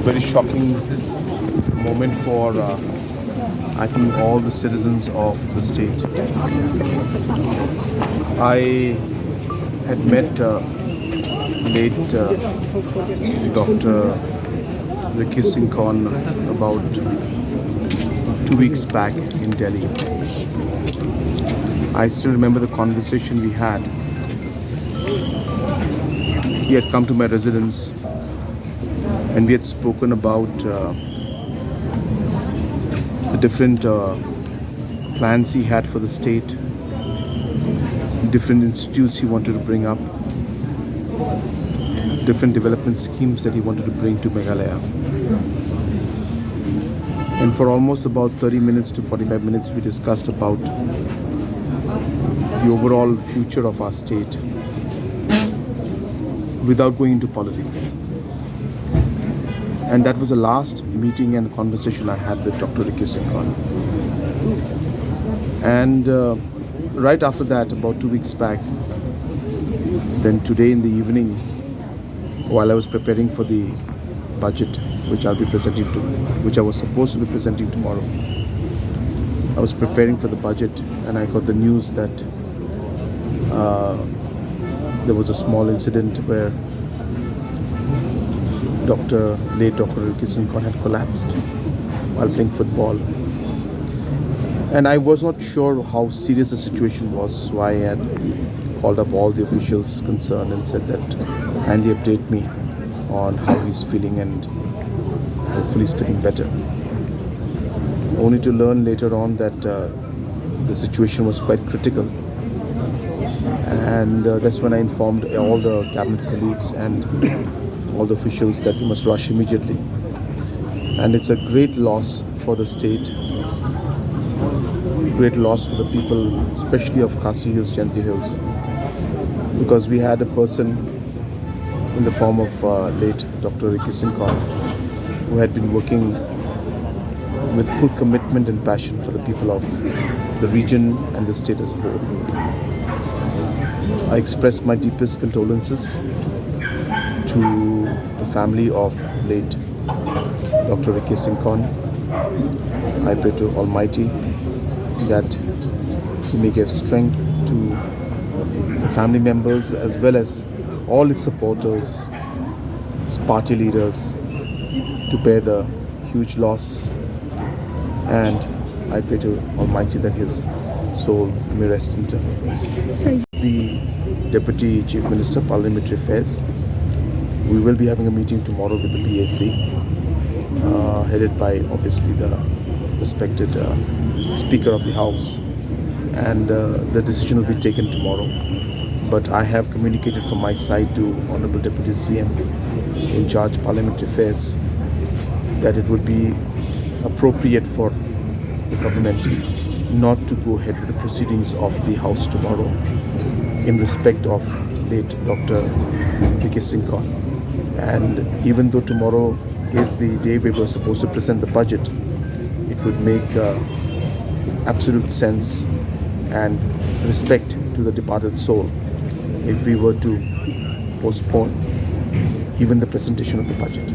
very shocking moment for, I think, all the citizens of the state. I had met late Dr. Syngkon about 2 weeks back in Delhi. I still remember the conversation we had. He had come to my residence and we had spoken about the different plans he had for the state, different institutes he wanted to bring up, different development schemes that he wanted to bring to Meghalaya. And for almost about 30 minutes to 45 minutes, we discussed about the overall future of our state without going into politics. And that was the last meeting and conversation I had with Dr. Syngkon. And right after that, about 2 weeks back, then today in the evening, while I was preparing for the budget, which I was supposed to be presenting tomorrow, I was preparing for the budget and I got the news that there was a small incident where late Dr. Syngkon had collapsed while playing football. And I was not sure how serious the situation was, so I had called up all the officials concerned and said that kindly update me on how he's feeling and hopefully he's feeling better. Only to learn later on that the situation was quite critical. And that's when I informed all the cabinet colleagues and all the officials that we must rush immediately. And it's a great loss for the state, great loss for the people, especially of Khasi Hills, Jayanti Hills, because we had a person in the form of late Dr. Syngkon who had been working with full commitment and passion for the people of the region and the state as a whole. I express my deepest condolences to the family of late Dr. Syngkon. I pray to Almighty that He may give strength to the family members as well as all His supporters, His party leaders, to bear the huge loss. And I pray to Almighty that His soul may rest in peace. The Deputy Chief Minister, Parliamentary Affairs, we will be having a meeting tomorrow with the BAC, headed by obviously the respected Speaker of the House, and the decision will be taken tomorrow. But I have communicated from my side to Honorable Deputy CM in charge Parliamentary Affairs that it would be appropriate for the government not to go ahead with the proceedings of the House tomorrow in respect of late Dr. Syngkon. And even though tomorrow is the day we were supposed to present the budget, it would make absolute sense and respect to the departed soul if we were to postpone even the presentation of the budget.